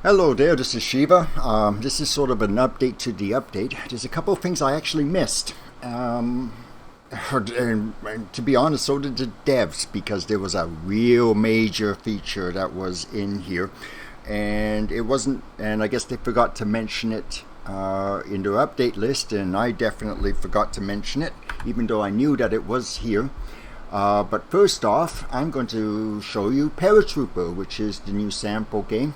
Hello there, this is Shiva. This is sort of an update to the update. There's a couple of things I actually missed. And to be honest, so did the devs, because there was a real major feature that was in here. And it wasn't, and I guess they forgot to mention it in their update list, and I definitely forgot to mention it, even though I knew that it was here. But first off, I'm going to show you Paratrooper, which is the new sample game.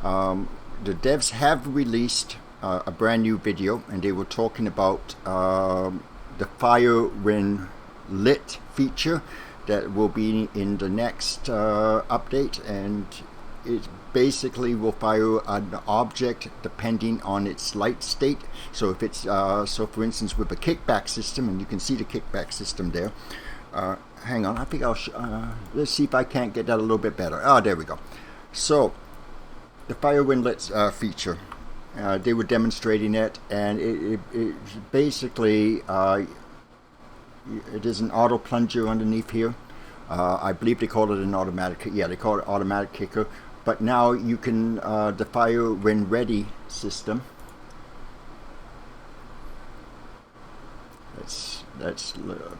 The devs have released a brand new video, and they were talking about the fire when lit feature that will be in the next update, and it basically will fire an object depending on its light state. So if it's so for instance with a kickback system, and you can see the kickback system there. Hang on, I think let's see if I can't get that a little bit better. There we go. So the fire when lit feature, they were demonstrating it, and it basically it is an auto plunger underneath here. I believe they call it an automatic. Yeah, they call it automatic kicker. But now you can the fire when ready system. Let's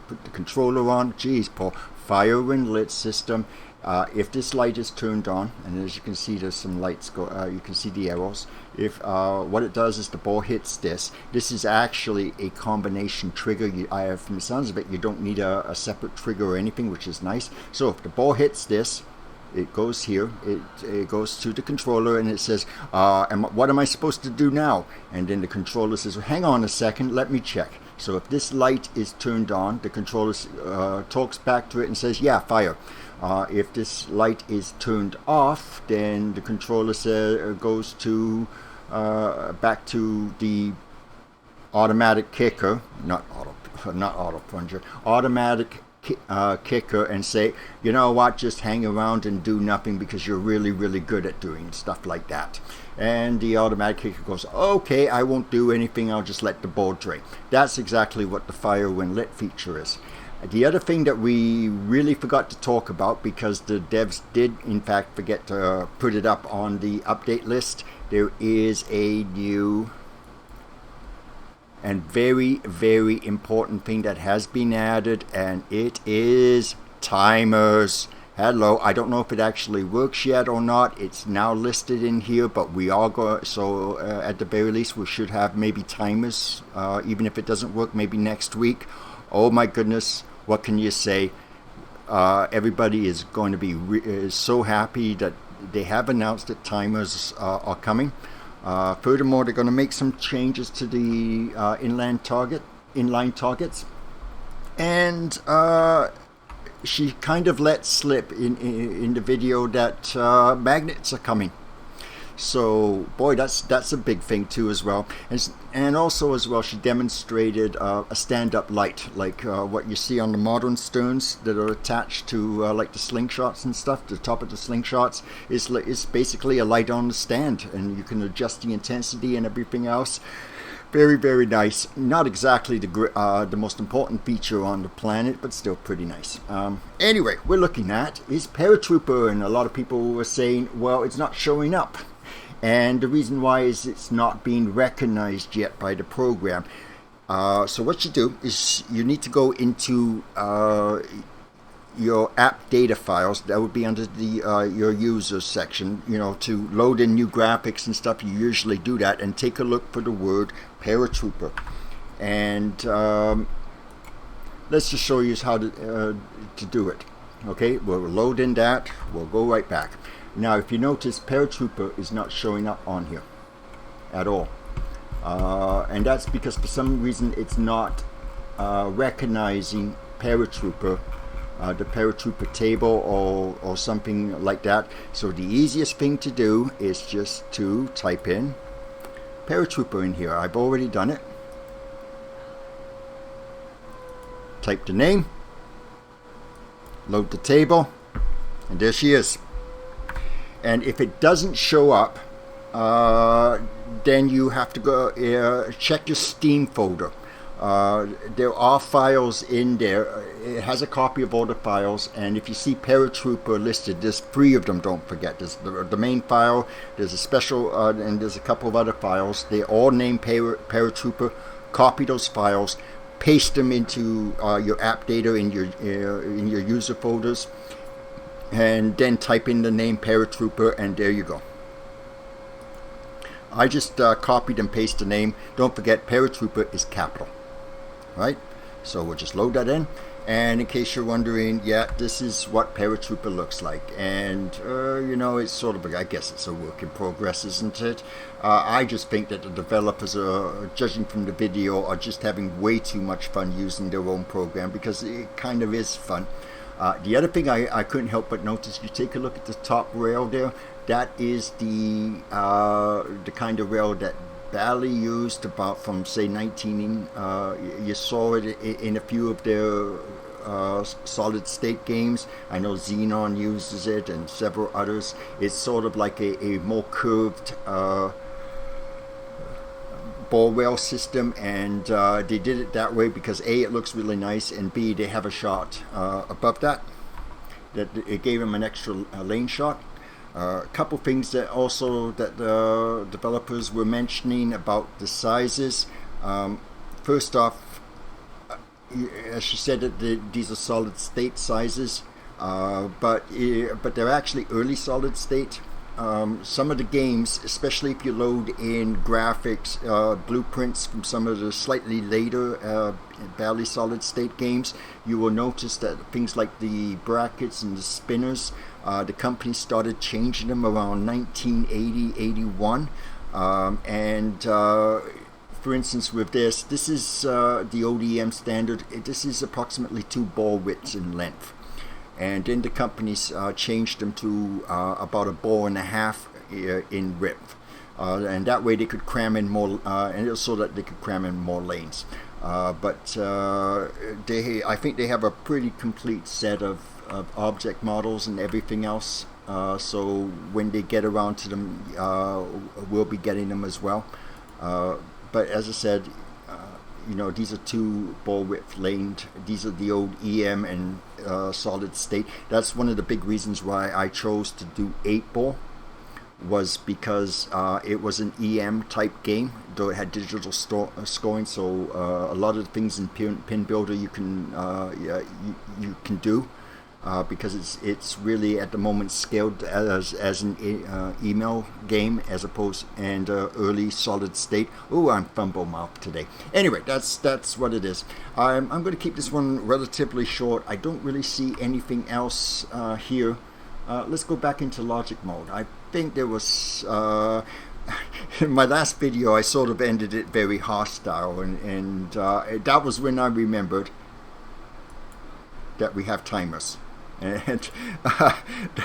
put the controller on. Geez, Paul. Fire when lit system. If this light is turned on, and as you can see, there's some lights go. You can see the arrows. If what it does is the ball hits this. This is actually a combination trigger. From the sounds of it, you don't need a separate trigger or anything, which is nice. So if the ball hits this, it goes here. It goes to the controller, and it says, "What am I supposed to do now?" And then the controller says, "Hang on a second, let me check." So if this light is turned on, the controller talks back to it and says, "Yeah, fire." If this light is turned off, then the controller goes to back to the automatic kicker, not auto plunger, automatic kicker, and say, "You know what, just hang around and do nothing because you're really, really good at doing stuff like that." And the automatic kicker goes, "Okay, I won't do anything, I'll just let the ball drain." That's exactly what the fire when lit feature is. The other thing that we really forgot to talk about, because the devs did in fact forget to put it up on the update list, there is a new and very, very important thing that has been added, and it is timers. Hello, I don't know if it actually works yet or not. It's now listed in here, but we are going, so at the very least we should have maybe timers, even if it doesn't work, maybe next week. Oh my goodness, what can you say? Everybody is going to be is so happy that they have announced that timers are coming. Furthermore, they're going to make some changes to the inline targets, and she kind of let slip in the video that magnets are coming. So boy, that's a big thing too as well. And also as well, she demonstrated a stand-up light, like what you see on the modern sterns that are attached to like the slingshots and stuff. The top of the slingshots is basically a light on the stand, and you can adjust the intensity and everything else. Very, very nice. Not exactly the most important feature on the planet, but still pretty nice. Anyway, we're looking at is Paratrooper, and a lot of people were saying, well, it's not showing up. And the reason why is it's not being recognized yet by the program. So what you do is you need to go into your app data files. That would be under the your users section. You know, to load in new graphics and stuff. You usually do that, and take a look for the word Paratrooper. And let's just show you how to do it. Okay, we'll load in that. We'll go right back. Now, if you notice, Paratrooper is not showing up on here at all. And that's because for some reason it's not recognizing Paratrooper, the Paratrooper table or something like that. So the easiest thing to do is just to type in Paratrooper in here. I've already done it. Type the name, load the table, and there she is. And if it doesn't show up, then you have to go check your Steam folder. There are files in there. It has a copy of all the files, and if you see Paratrooper listed, there's 3 of them, don't forget. There's the main file, there's a special, and there's a couple of other files. They're all named Paratrooper. Copy those files, paste them into your app data in your user folders, and then type in the name Paratrooper, and there you go. I just copied and pasted the name. Don't forget, Paratrooper is capital. Right, so we'll just load that in, and in case you're wondering, yeah, this is what Paratrooper looks like, and you know, it's sort of, I guess it's a work in progress, isn't it? I just think that the developers are, judging from the video, are just having way too much fun using their own program, because it kind of is fun. The other thing I couldn't help but notice, you take a look at the top rail there, that is the kind of rail that Bally used about from say 19. You saw it in a few of their solid state games. I know Xenon uses it and several others. It's sort of like a more curved ball rail system, and they did it that way because A, it looks really nice, and B, they have a shot above that it gave them an extra lane shot. A couple things that also that the developers were mentioning about the sizes. First off, as she said, that these are solid state sizes, but they're actually early solid state. Some of the games, especially if you load in graphics, blueprints from some of the slightly later Bally solid state games, you will notice that things like the brackets and the spinners, the company started changing them around 1980-81, and for instance with this is the ODM standard. This is approximately 2 ball widths in length, and then the companies changed them to about 1.5 balls in width, and that way they could cram in more, and it was so that they could cram in more lanes. But I think they have a pretty complete set of object models and everything else. So when they get around to them, we'll be getting them as well. But as I said, you know, these are 2 ball width laned. These are the old EM and solid state. That's one of the big reasons why I chose to do 8 ball, was because it was an EM type game, though it had digital scoring. So a lot of the things in PinBuilder you can do. Because it's really at the moment scaled as an email game as opposed and early solid state. Oh, I'm fumble mouth today. Anyway, that's what it is. I'm going to keep this one relatively short. I don't really see anything else here. Let's go back into logic mode. I think there was in my last video I sort of ended it very hostile, and that was when I remembered that we have timers. And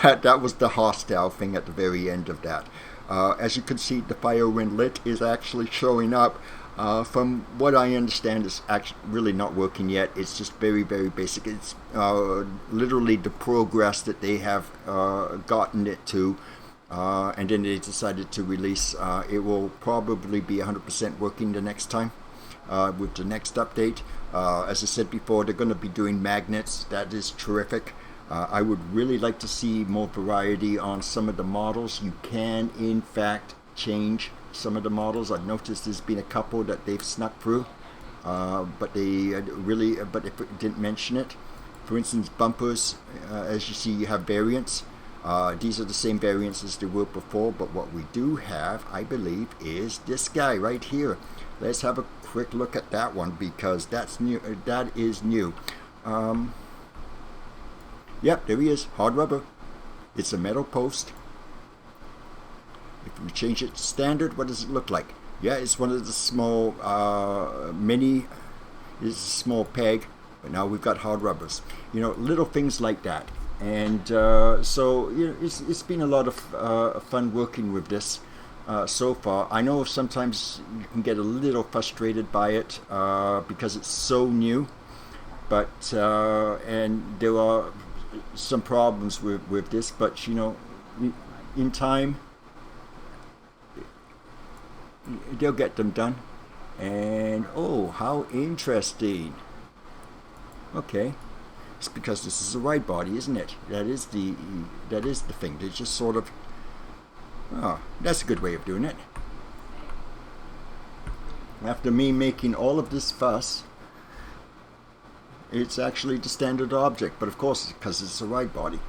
that was the hostile thing at the very end of that. As you can see, the fire when lit is actually showing up. From what I understand, it's actually really not working yet. It's just very, very basic. It's literally the progress that they have gotten it to, and then they decided to release. It will probably be 100% working the next time with the next update. As I said before, they're going to be doing magnets. That is terrific. I would really like to see more variety on some of the models. You can, in fact, change some of the models. I've noticed there's been a couple that they've snuck through, but they didn't mention it. For instance, bumpers, as you see, you have variants. These are the same variants as they were before, but what we do have, I believe, is this guy right here. Let's have a quick look at that one, because that's new. That is new. Yep, there he is, hard rubber. It's a metal post. If we change it to standard, what does it look like? Yeah, it's one of the small mini. It's a small peg, but now we've got hard rubbers. You know, little things like that. And so you know, it's been a lot of fun working with this so far. I know sometimes you can get a little frustrated by it because it's so new, but and there are some problems with this, but you know, in time they'll get them done, And oh, how interesting. Okay, it's because this is a wide body, isn't it? That is the thing. They just sort of. Oh, that's a good way of doing it. After me making all of this fuss, it's actually the standard object. But of course, because it's a wide body,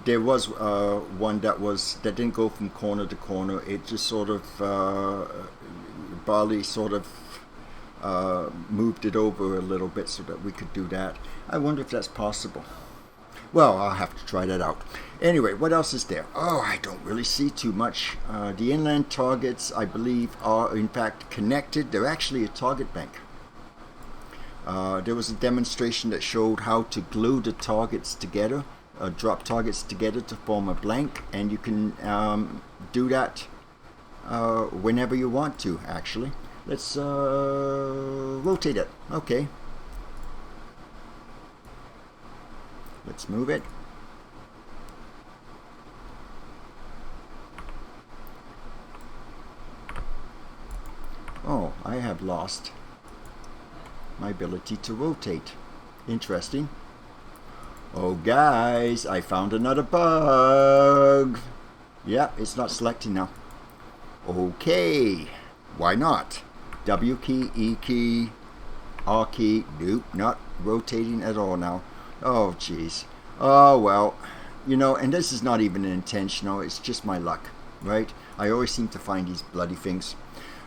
there was one that didn't go from corner to corner. It just sort of Bali sort of moved it over a little bit so that we could do that. I wonder if that's possible. Well, I'll have to try that out. Anyway, what else is there? Oh, I don't really see too much. The inland targets, I believe, are in fact connected. They're actually a target bank. There was a demonstration that showed how to glue the targets together, drop targets together to form a blank, and you can do that whenever you want to, actually. Let's rotate it. Okay. Let's move it. Oh, I have lost my ability to rotate. Interesting. Oh guys, I found another bug. Yeah, it's not selecting now. Okay, why not? W key, E key, R key. Nope, not rotating at all now. Oh jeez. Oh well, you know, and this is not even intentional, it's just my luck, right? I always seem to find these bloody things.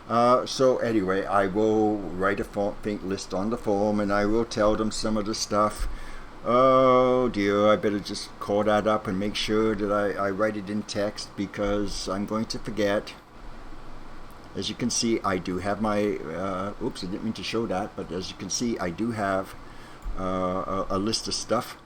So anyway, I will write a list on the form, and I will tell them some of the stuff. Oh dear, I better just call that up and make sure that I write it in text, because I'm going to forget. As you can see, I do have my, oops, I didn't mean to show that, but as you can see, I do have a list of stuff.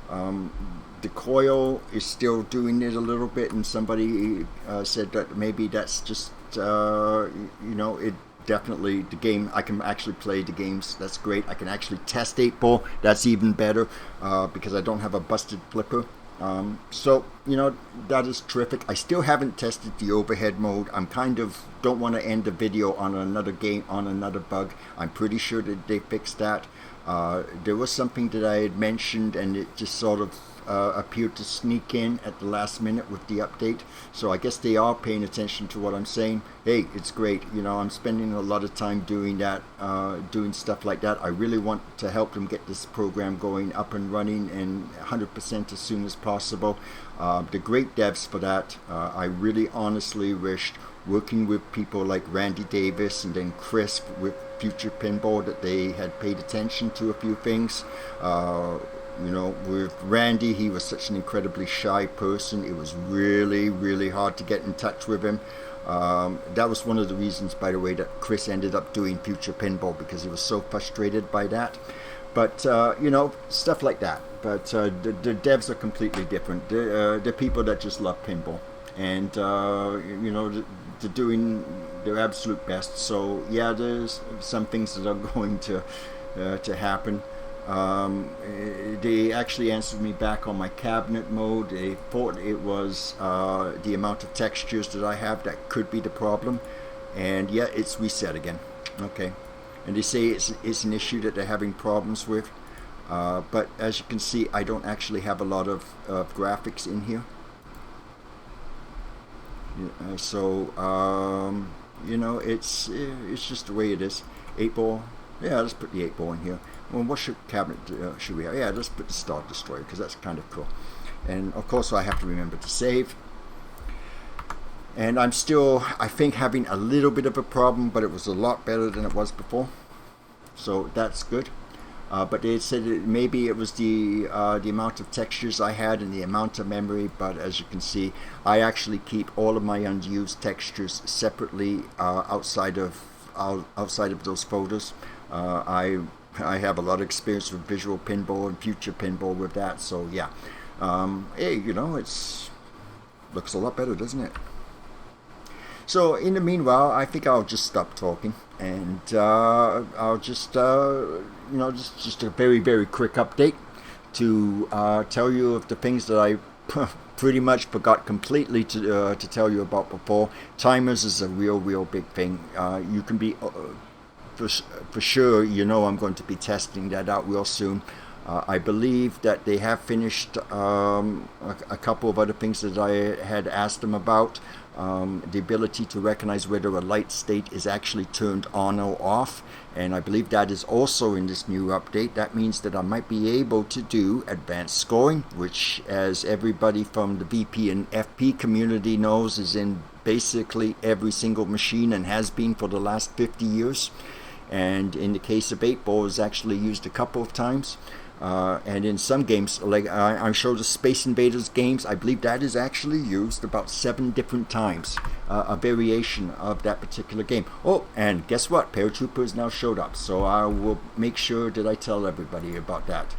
The coil is still doing it a little bit, and somebody said that maybe that's just, you know, it definitely, the game, I can actually play the games, that's great. I can actually test 8-ball, that's even better, because I don't have a busted flipper. So, you know, that is terrific. I still haven't tested the overhead mode. I'm kind of, don't want to end the video on another game, on another bug. I'm pretty sure that they fixed that. There was something that I had mentioned, and it just sort of appeared to sneak in at the last minute with the update. So I guess they are paying attention to what I'm saying. Hey, it's great. You know, I'm spending a lot of time doing that, doing stuff like that. I really want to help them get this program going up and running, and 100% as soon as possible. The great devs for that. I really honestly wished, working with people like Randy Davis and then Chris with Future Pinball, that they had paid attention to a few things. You know, with Randy, he was such an incredibly shy person. It was really, really hard to get in touch with him. That was one of the reasons, by the way, that Chris ended up doing Future Pinball, because he was so frustrated by that. But, you know, stuff like that. But the devs are completely different. They're people that just love pinball. And, you know, they're doing their absolute best. So, yeah, there's some things that are going to happen. They actually answered me back on my cabinet mode. They thought it was the amount of textures that I have that could be the problem, and yeah, it's reset again. Okay, and they say it's an issue that they're having problems with, but as you can see, I don't actually have a lot of graphics in here. So you know, it's just the way it is. 8-ball. Yeah, let's put the 8-ball in here. Well, what cabinet should we have? Yeah, let's put the Star Destroyer, because that's kind of cool. And of course, I have to remember to save. And I'm still, I think, having a little bit of a problem, but it was a lot better than it was before. So that's good. But they said maybe it was the amount of textures I had and the amount of memory. But as you can see, I actually keep all of my unused textures separately outside of those folders. I have a lot of experience with Visual Pinball and Future Pinball with that, so yeah. Hey, you know, looks a lot better, doesn't it? So in the meanwhile, I think I'll just stop talking, and I'll just, you know, just a very, very quick update to tell you of the things that I pretty much forgot completely to tell you about before. Timers is a real big thing. You can be for sure, you know, I'm going to be testing that out real soon. I believe that they have finished a couple of other things that I had asked them about. The ability to recognize whether a light state is actually turned on or off, and I believe that is also in this new update. That means that I might be able to do advanced scoring, which, as everybody from the VP and FP community knows, is in basically every single machine and has been for the last 50 years. And in the case of 8-ball, is actually used a couple of times. And in some games, like I showed the Space Invaders games, I believe that is actually used about 7 different times, a variation of that particular game. Oh, and guess what? Paratrooper has now showed up, so I will make sure that I tell everybody about that.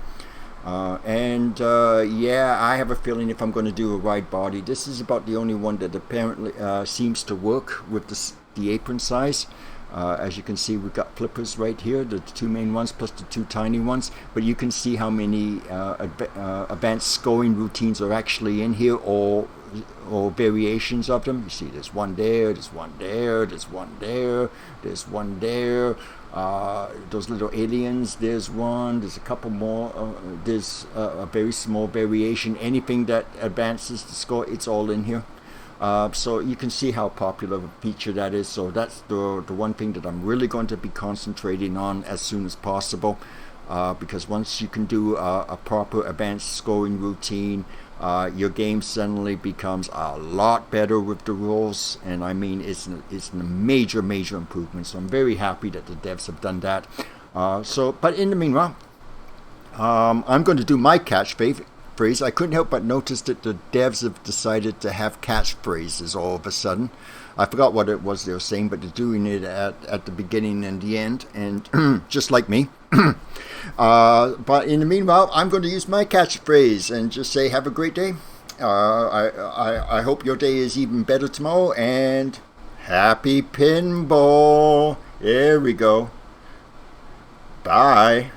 Yeah, I have a feeling if I'm going to do a wide body, this is about the only one that apparently seems to work with the apron size. As you can see, we've got flippers right here, the 2 main ones plus the 2 tiny ones, but you can see how many advanced scoring routines are actually in here, or variations of them. You see there's one there, there's one there, there's one there, there's one there. Those little aliens, there's one, there's a couple more, there's a very small variation. Anything that advances the score, it's all in here. So you can see how popular a feature that is. So that's the one thing that I'm really going to be concentrating on as soon as possible, because once you can do a proper advanced scoring routine, your game suddenly becomes a lot better with the rules, and I mean it's a major improvement. So I'm very happy that the devs have done that. But in the meanwhile, I'm going to do my catchphrase. I couldn't help but notice that the devs have decided to have catchphrases all of a sudden. I forgot what it was they were saying, but they're doing it at the beginning and the end, and just like me. But in the meanwhile, I'm going to use my catchphrase and just say, have a great day. I hope your day is even better tomorrow, and happy pinball. There we go. Bye.